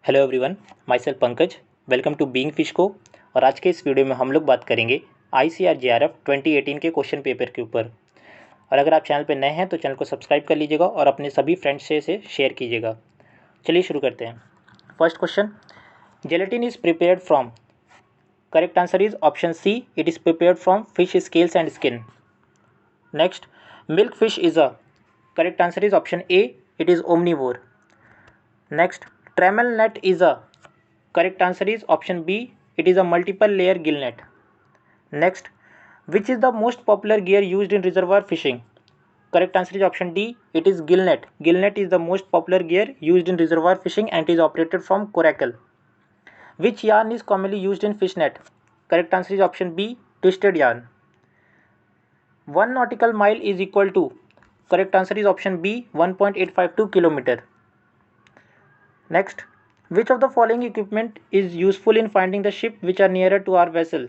Hello everyone, myself Pankaj. Welcome to being fish को। और आज के इस वीडियो में हम लोग बात करेंगे ICAR JRF 2018 के क्वेश्चन पेपर के ऊपर। और अगर आप चैनल पर नए हैं तो चैनल को सब्सक्राइब कर लीजिएगा और अपने सभी फ्रेंड्स से इसे शेयर कीजिएगा। चलिए शुरू करते हैं। First question, gelatin is prepared from. Correct answer is option C, it is prepared from fish scales and skin. Next, milkfish is a. Correct answer is option A, it is omnivore. Next, trammel net is a. Correct answer is option B. It is a multiple layer gill net. Next, which is the most popular gear used in reservoir fishing? Correct answer is option D. It is gill net. Gill net is the most popular gear used in reservoir fishing and is operated from coracle. Which yarn is commonly used in fish net? Correct answer is option B. Twisted yarn. 1 nautical mile is equal to. Correct answer is option B. 1.852 kilometer. Next, which of the following equipment is useful in finding the ship which are nearer to our vessel?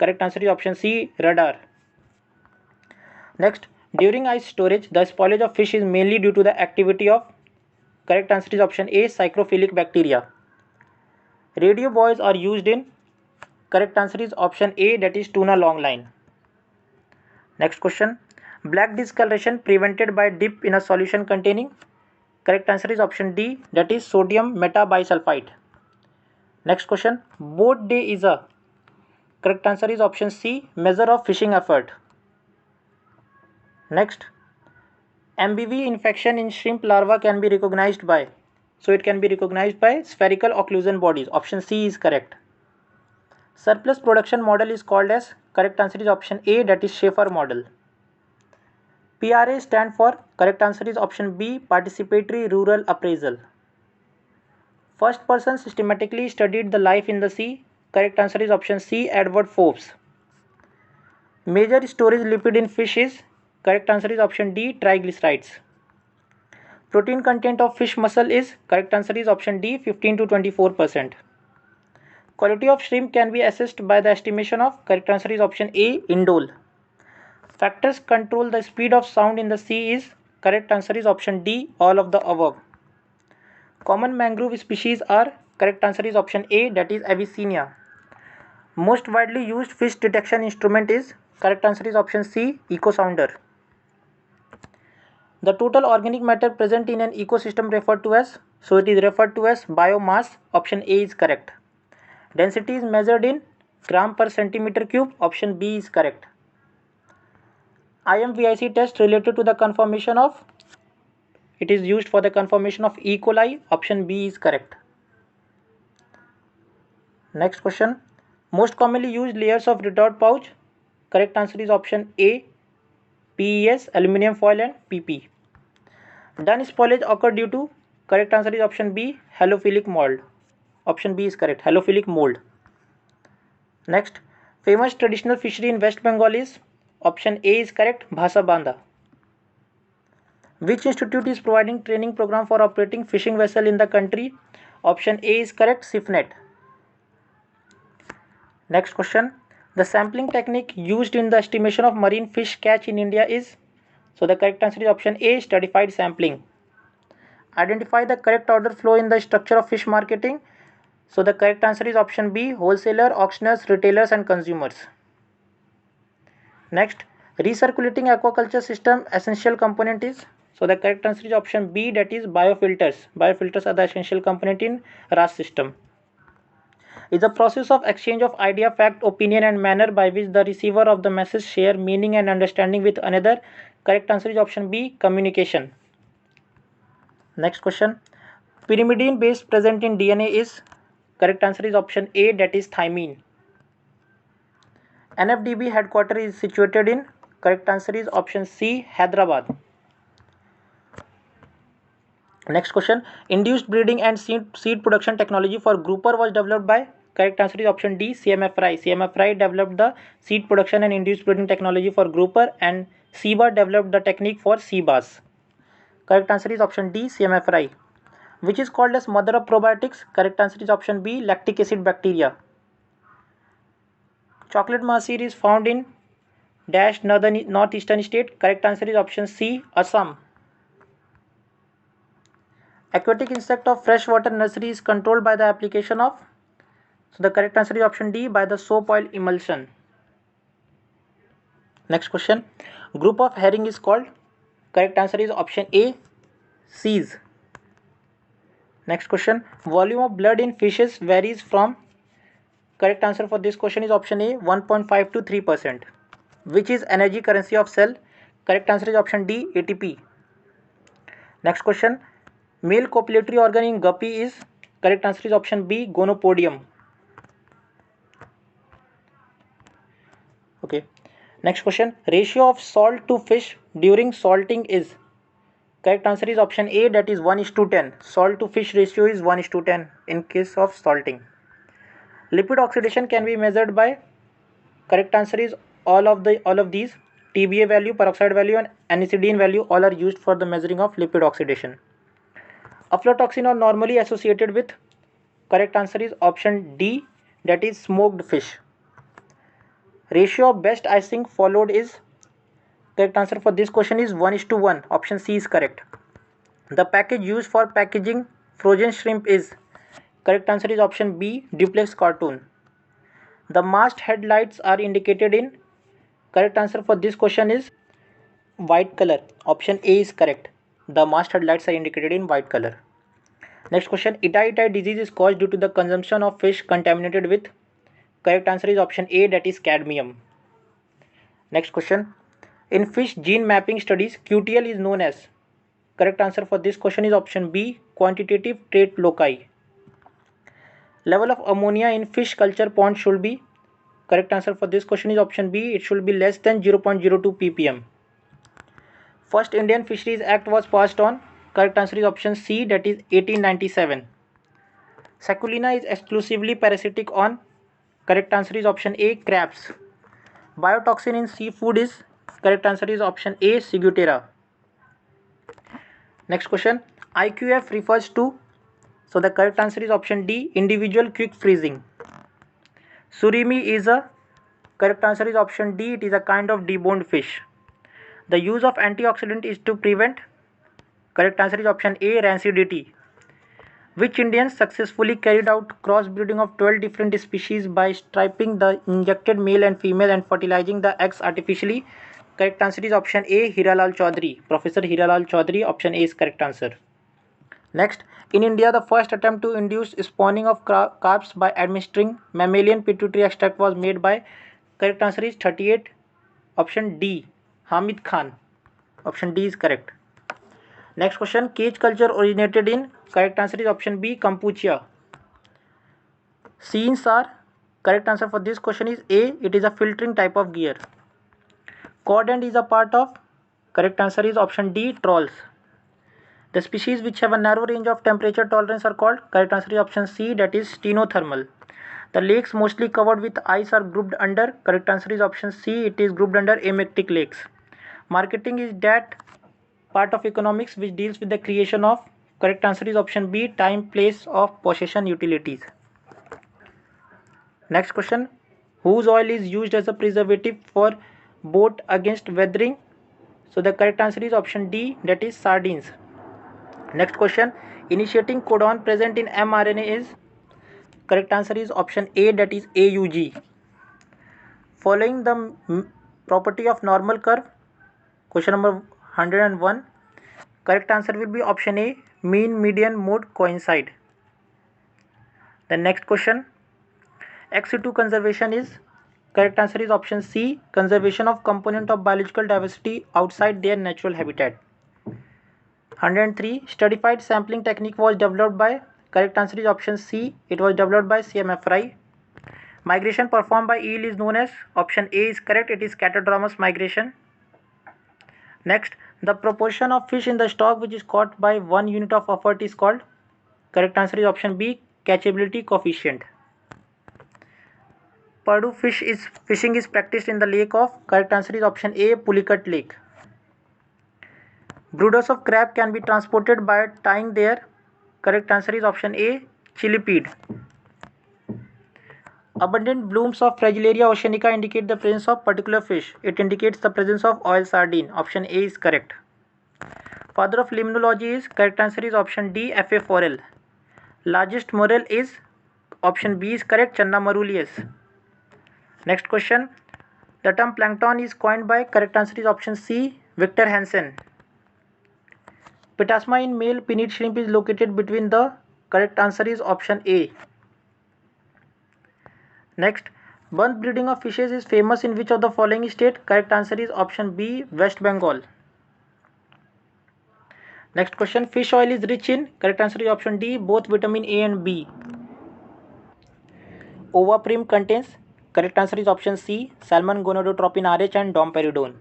Correct answer is option C, radar. Next, during ice storage, the spoilage of fish is mainly due to the activity of. Correct answer is option A, psychrophilic bacteria. Radio buoys are used in. Correct answer is option A, that is tuna long line. Next question, black discoloration prevented by dip in a solution containing. Correct answer is option D, that is sodium metabisulfite. Next question, boat day is a. Correct answer is option C, measure of fishing effort. Next, MBV infection in shrimp larva can be recognized by. So it can be recognized by spherical occlusion bodies. Option C is correct. Surplus production model is called as. Correct answer is option A, that is Schaefer model. PRA stand for. Correct answer is option B, participatory rural appraisal. First person systematically studied the life in the sea. Correct answer is option C, Edward Forbes. Major storage lipid in fish is. Correct answer is option D, triglycerides. Protein content of fish muscle is. Correct answer is option D, 15 to 24%. Quality of shrimp can be assessed by the estimation of. Correct answer is option A, indole. Factors control the speed of sound in the sea is. Correct answer is option D, all of the above. Common mangrove species are. Correct answer is option A, that is Avicennia. Most widely used fish detection instrument is. Correct answer is option C, ecosounder. The total organic matter present in an ecosystem referred to as. So it is referred to as biomass. Option A is correct. Density is measured in gram per centimeter cube. Option B is correct. IMVIC test related to the conformation of. It is used for the conformation of E. coli. Option B is correct. Next question, most commonly used layers of retort pouch. Correct answer is option A, PES, aluminum foil and PP. Dun spoilage occur due to. Correct answer is option B, halophilic mold. Option B is correct, halophilic mold. Next, famous traditional fishery in West Bengal is. Option A is correct, Bhasa Bandha. Which institute is providing training program for operating fishing vessel in the country? Option A is correct, SIFNET. Next question, the sampling technique used in the estimation of marine fish catch in India is. So the correct answer is option A, stratified sampling. Identify the correct order flow in the structure of fish marketing. So the correct answer is option B, wholesaler, auctioneers, retailers and consumers. Next, recirculating aquaculture system essential component is. So the correct answer is option B, that is biofilters. Biofilters are the essential component in RAS system. Is the process of exchange of idea, fact, opinion and manner by which the receiver of the message share meaning and understanding with another. Correct answer is option B, communication. Next question, pyrimidine base present in DNA is. Correct answer is option A, that is thymine. NFDB headquarter is situated in. Correct answer is option C, Hyderabad. Next question, induced breeding and seed production technology for grouper was developed by. Correct answer is option D, CMF Rai. CMF Rai developed the seed production and induced breeding technology for grouper and SEBA developed the technique for sea bass. Correct answer is option D, CMF Rai. Which is called as mother of probiotics? Correct answer is option B, lactic acid bacteria. Chocolate mahseer is found in dash northeastern state. Correct answer is option C, Assam. Aquatic insect of freshwater nursery is controlled by the application of, so the correct answer is option D, by the soap oil emulsion. Next question, group of herring is called, correct answer is option A, seas. Next question, volume of blood in fishes varies from, correct answer for this question is option A, 1.5 to 3%. Which is energy currency of cell, correct answer is option D, ATP. Next question, male copulatory organ in guppy is, correct answer is option B, gonopodium. Okay. Next question, ratio of salt to fish during salting is, correct answer is option A, that is 1:10. Salt to fish ratio is 1:10 in case of salting. Lipid oxidation can be measured by, correct answer is all of these. TBA value, peroxide value and anisidine value all are used for the measuring of lipid oxidation. Aflatoxin are normally associated with, correct answer is option D, that is smoked fish. Ratio of best icing followed is, correct answer for this question is 1:1. Option C is correct. The package used for packaging frozen shrimp is, correct answer is option B, duplex cartoon. The mast headlights are indicated in, correct answer for this question is white color. Option A is correct. The mast headlights are indicated in white color. Next question, Itai disease is caused due to the consumption of fish contaminated with, correct answer is option A, that is cadmium. Next question, in fish gene mapping studies QTL is known as, correct answer for this question is option B, quantitative trait loci. Level of ammonia in fish culture pond should be, correct answer for this question is option B, it should be less than 0.02 ppm. First Indian Fisheries Act was passed on, correct answer is option C, that is 1897. Saculina is exclusively parasitic on, correct answer is option A, crabs. Biotoxin in seafood is, correct answer is option A, Ciguatera. Next question, IQF refers to, so the correct answer is option D, individual quick freezing. Surimi is a, correct answer is option D, it is a kind of deboned fish. The use of antioxidant is to prevent, correct answer is option A, rancidity. Which Indians successfully carried out crossbreeding of 12 different species by striping the injected male and female and fertilizing the eggs artificially? Correct answer is option A, Hiralal Chaudhary. Professor Hiralal Chaudhary, option A is correct answer. Next, in India, the first attempt to induce spawning of carps by administering mammalian pituitary extract was made by, correct answer is 38, option D, Hamid Khan. Option D is correct. Next question, cage culture originated in, correct answer is option B, Kampuchea. Scenes are, correct answer for this question is A, it is a filtering type of gear. Cod end is a part of, correct answer is option D, trawls. The species which have a narrow range of temperature tolerance are called, correct answer is option C, that is stenothermal. The lakes mostly covered with ice are grouped under, correct answer is option C, it is grouped under amectic lakes. Marketing is that part of economics which deals with the creation of, correct answer is option B, time, place of possession, utilities. Next question, whose oil is used as a preservative for boat against weathering? So the correct answer is option D, that is sardines. Next question, initiating codon present in mRNA is, correct answer is option A, that is AUG. Following the property of normal curve, question number 101, correct answer will be option A, mean median mode coincide. The next question, ex situ conservation is, correct answer is option C, conservation of component of biological diversity outside their natural habitat. 103, stratified sampling technique was developed by, correct answer is option C, it was developed by CMF Fry. Migration performed by eel is known as, option A is correct, it is catadromous migration. Next, the proportion of fish in the stock which is caught by 1 unit of effort is called, correct answer is option B, catchability coefficient. Purdue fishing is practiced in the lake of, correct answer is option A, Pulicat Lake. Brooders of crab can be transported by tying their, correct answer is option A, chilipede. Abundant blooms of Fragillaria oceanica indicate the presence of particular fish. It indicates the presence of oil sardine. Option A is correct. Father of limnology is, correct answer is option D, F.A. Forel. Largest morel is, option B is correct, Channa Marulius. Next question, the term plankton is coined by, correct answer is option C, Victor Hansen. Pitasma in male pinnate shrimp is located between the, correct answer is option A. Next, bunch breeding of fishes is famous in which of the following state? Correct answer is option B, West Bengal. Next question, fish oil is rich in, correct answer is option D, both vitamin A and B. Ova prim contains, correct answer is option C, salmon gonadotropin RH and domperidone.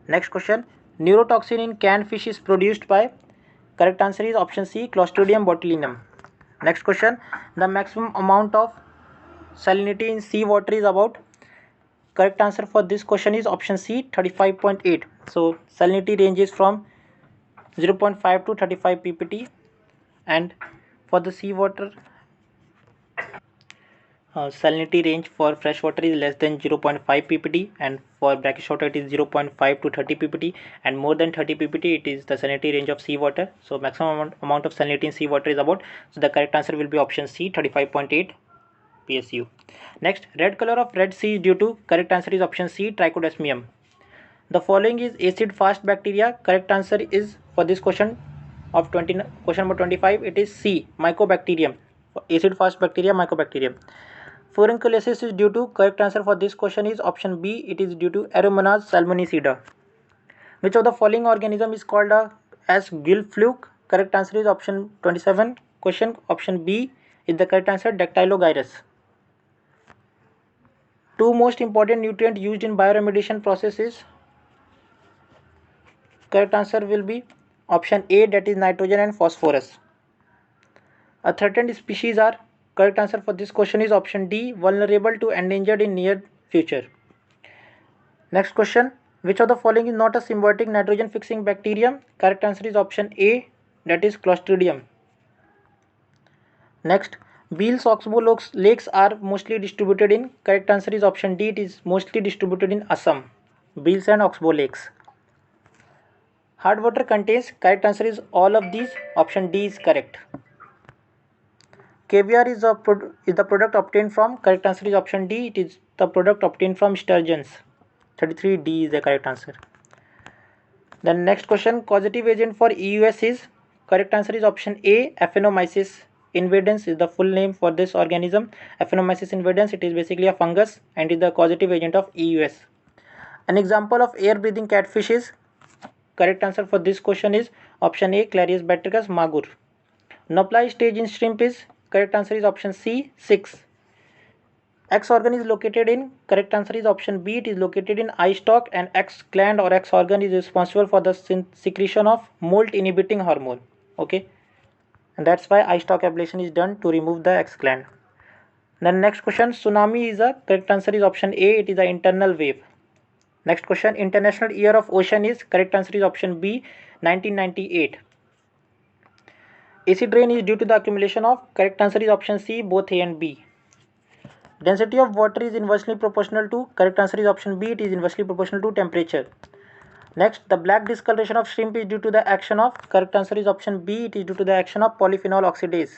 Next question, neurotoxin in canned fish is produced by, correct answer is option C, Clostridium botulinum. Next question, the maximum amount of salinity in sea water is about, correct answer for this question is option C, 35.8. So salinity ranges from 0.5 to 35 ppt, and for the sea water salinity range for fresh water is less than 0.5 ppt, and for brackish water it is 0.5 to 30 ppt, and more than 30 ppt it is the salinity range of seawater. So maximum amount of salinity in seawater is about, so the correct answer will be option C, 35.8 PSU. Next, red color of Red Sea is due to, correct answer is option C, Trichodesmium. The following is acid fast bacteria, correct answer is for this question of question number 25, it is C, Mycobacterium. Acid fast bacteria, Mycobacterium. Furunculosis is due to, correct answer for this question is option B, it is due to Aeromonas salmonicida. Which of the following organism is called as gill fluke? Correct answer is option 27 question, option B is the correct answer, Dactylogyrus. Two most important nutrients used in bioremediation process is, correct answer will be option A, that is nitrogen and phosphorus. A threatened species are, correct answer for this question is option D, vulnerable to endangered in near future. Next question, which of the following is not a symbiotic nitrogen fixing bacterium? Correct answer is option A, that is Clostridium. Next, Beale's oxbow lakes are mostly distributed in, correct answer is option D, it is mostly distributed in Assam. Beale's and oxbow lakes. Hard water contains, correct answer is all of these, option D is correct. Caviar is the product obtained from, correct answer is option D, it is the product obtained from sturgeons. 33D is the correct answer. The next question, causative agent for EUS is, correct answer is option A, Aphanomyces invadens is the full name for this organism. Aphanomyces invadens, it is basically a fungus and is the causative agent of EUS. An example of air breathing catfish is, correct answer for this question is option A, Clarius batrachus magur. Nupli stage in shrimp is, correct answer is option C, 6. X organ is located in, correct answer is option B, it is located in eye stalk, and X gland or X organ is responsible for the secretion of molt inhibiting hormone. Okay, and that's why eye stalk ablation is done to remove the X gland. Then next question, tsunami is a, correct answer is option A, it is an internal wave. Next question, International Year of Ocean is, correct answer is option B, 1998. Acid rain is due to the accumulation of, correct answer is option C, both A and B. Density of water is inversely proportional to, correct answer is option B, it is inversely proportional to temperature. Next, the black discoloration of shrimp is due to the action of, correct answer is option B, it is due to the action of polyphenol oxidase.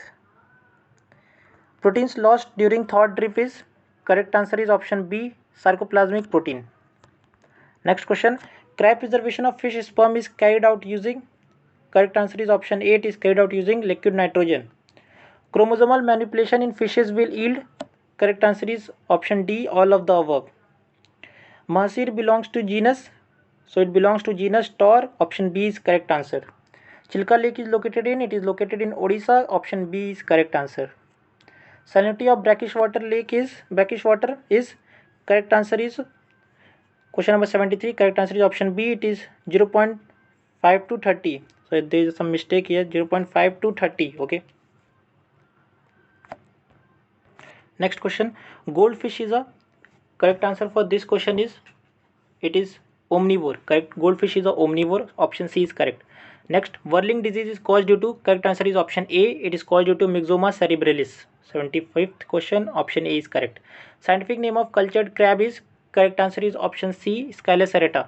Proteins lost during thaw drip is, correct answer is option B, sarcoplasmic protein. Next question, cryo preservation of fish sperm is carried out using, correct answer is option A, it is carried out using liquid nitrogen. Chromosomal manipulation in fishes will yield, correct answer is option D, all of the above. Mahseer belongs to genus, so it belongs to genus Tor, option B is correct answer. Chilka Lake is located in, it is located in Odisha, option B is correct answer. Salinity of brackish water is, correct answer is question number 73, correct answer is option B, it is 0.5 to 30. So there is some mistake here, 0.5 to 30. Okay. Next question, goldfish is a, correct answer for this question is, it is omnivore. Correct, goldfish is a omnivore, option C is correct. Next, whirling disease is caused due to, correct answer is option A, it is caused due to Myxoma cerebralis. 75th question, option A is correct. Scientific name of cultured crab is, correct answer is option C, Scala serrata.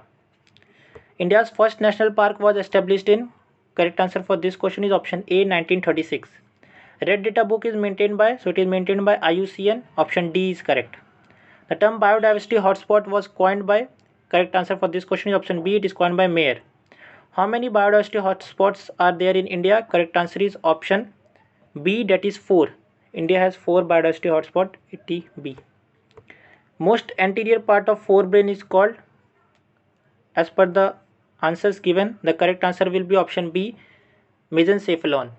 India's first national park was established in, Correct answer for this question is option A, 1936. Red Data Book is maintained by, so it is maintained by IUCN. Option D is correct. The term biodiversity hotspot was coined by. Correct answer for this question is option B, it is coined by Mayer. How many biodiversity hotspots are there in India? Correct answer is option B, that is 4. India has 4 biodiversity hotspots. It is B. Most anterior part of forebrain is called. As per the answers given, the correct answer will be option B, mesencephalon.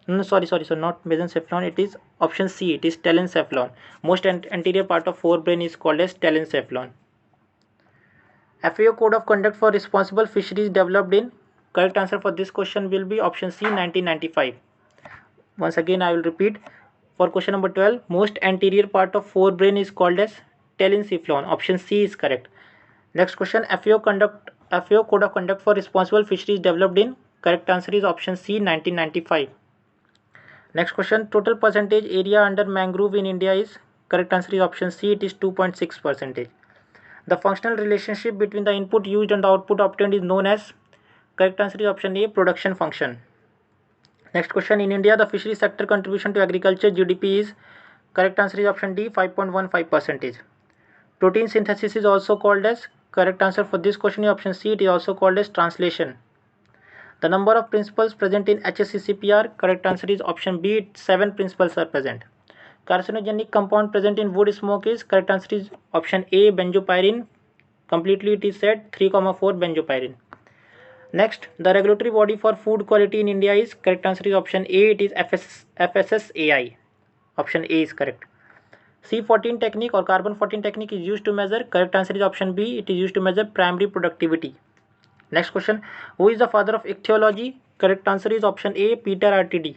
No, sorry, not mesencephalon. It is option C. It is telencephalon. Most anterior part of forebrain is called as telencephalon. FAO Code of Conduct for Responsible Fisheries developed in. Correct answer for this question will be option C, 1995. Once again, I will repeat. For question number 12, most anterior part of forebrain is called as telencephalon. Option C is correct. Next question, FAO Code of Conduct for Responsible Fisheries developed in. Correct answer is option C, 1995. Next question, total percentage area under mangrove in India is. Correct answer is option C, it is 2.6%. The functional relationship between the input used and the output obtained is known as. Correct answer is option A, production function. Next question, in India the fishery sector contribution to agriculture GDP is. Correct answer is option D, 5.15%. Protein synthesis is also called as. Correct answer for this question is option C, it is also called as translation. The number of principles present in HACCP. Correct answer is option B, 7 principles are present. Carcinogenic compound present in wood smoke is. Correct answer is option A, benzopyrene. Completely it is said 3,4 benzopyrene. Next, the regulatory body for food quality in India is. Correct answer is option A, it is FSSAI. Option A is correct. C14 technique or carbon 14 technique is used to measure. Correct answer is option B, it is used to measure primary productivity. Next question, who is the father of ichthyology? Correct answer is option A, Peter RTD.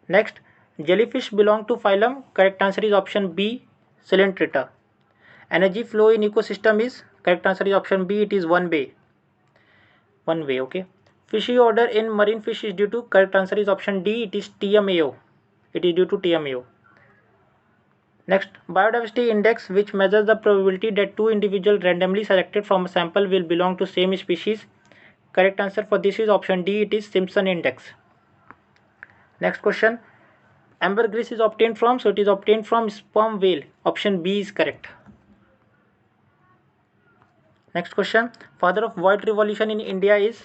Next, jellyfish belong to phylum. Correct answer is option B, Coelenterata. Energy flow in ecosystem is. Correct answer is option B, it is one way. Okay. Fishy odor in marine fish is due to. Correct answer is option D, it is TMAO. It is due to TMAO. Next, biodiversity index, which measures the probability that two individuals randomly selected from a sample will belong to same species. Correct answer for this is option D, it is Simpson index. Next question, ambergris is obtained from, so it is obtained from sperm whale. Option B is correct. Next question, father of white revolution in India is.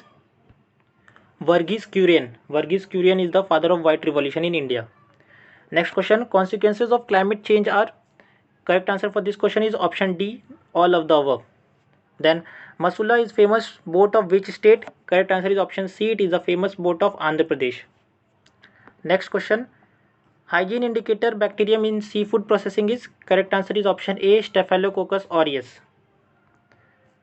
Verghese Kurian. Verghese Kurian is the father of white revolution in India. Next question, consequences of climate change are. Correct answer for this question is option D, all of the above. Then, Masula is famous boat of which state? Correct answer is option C, it is the famous boat of Andhra Pradesh. Next question, hygiene indicator bacterium in seafood processing is. Correct answer is option A, Staphylococcus aureus.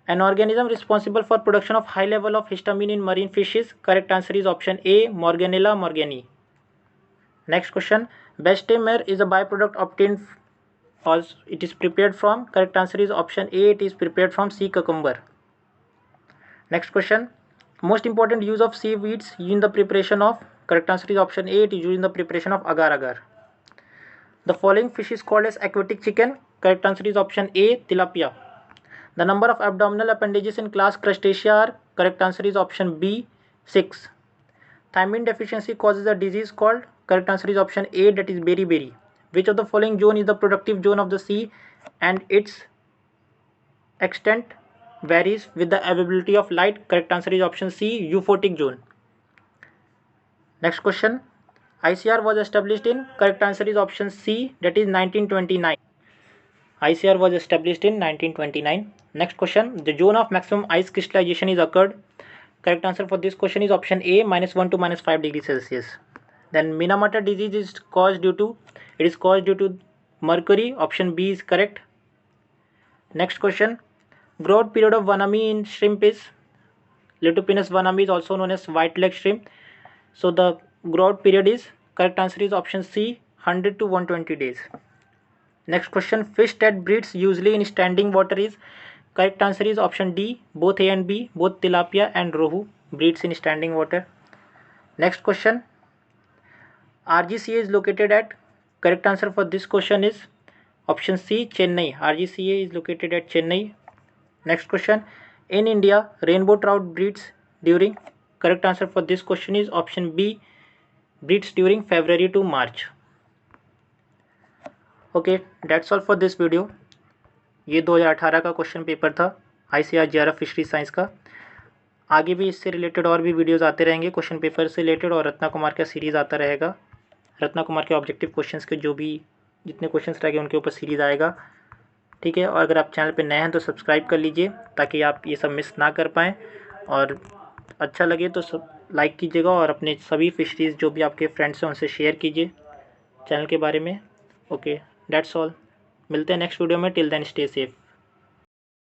An organism responsible for production of high level of histamine in marine fishes. Correct answer is option A, Morganella morgani. Next question, Bessemer is a byproduct obtained, or it is prepared from. Correct answer is option A, it is prepared from sea cucumber. Next question, most important use of seaweeds in the preparation of. Correct answer is option A, it is used in the preparation of agar agar. The following fish is called as aquatic chicken. Correct answer is option A, tilapia. The number of abdominal appendages in class Crustacea are. Correct answer is option B, 6. Thiamine deficiency causes a disease called. Correct answer is option A, that is beriberi. Which of the following zone is the productive zone of the sea and its extent varies with the availability of light? Correct answer is option C, euphotic zone. Next question, ICR was established in. Correct answer is option C, that is 1929. ICR was established in 1929. Next question, the zone of maximum ice crystallization is occurred. Correct answer for this question is option A, -1 to -5 degrees Celsius. Then Minamata disease is caused due to. It is caused due to mercury. Option B is correct. Next question, growth period of Vanami in shrimp is. Lithopenis vanami is also known as white leg shrimp. So the growth period is. Correct answer is option C, 100 to 120 days. Next question, fish that breeds usually in standing water is. Correct answer is option D, both A and B. Both tilapia and rohu breeds in standing water. Next question, RGCA is located at. Correct answer for this question is option C, Chennai. RGCA is located at Chennai. Next question, in India rainbow trout breeds during, correct answer for this question is option B, breeds during February to March. Okay, that's all for this video. ये 2018 का question paper था ICAR JRF fishery science का. आगे भी इससे related और भी videos आते रहेंगे क्वेश्चन पेपर से रिलेटेड, और रत्ना कुमार का सीरीज़ आता रहेगा. रत्ना कुमार के ऑब्जेक्टिव क्वेश्चंस के जो भी जितने क्वेश्चंस रहेंगे उनके ऊपर सीरीज़ आएगा. ठीक है, और अगर आप चैनल पे नए हैं तो सब्सक्राइब कर लीजिए ताकि आप ये सब मिस ना कर पाएँ, और अच्छा लगे तो सब लाइक कीजिएगा, और अपने सभी फिशरीज़ जो भी आपके फ्रेंड्स हैं उनसे शेयर कीजिए चैनल के बारे में. Okay, that's all. मिलते हैं नेक्स्ट वीडियो में. Till then stay safe.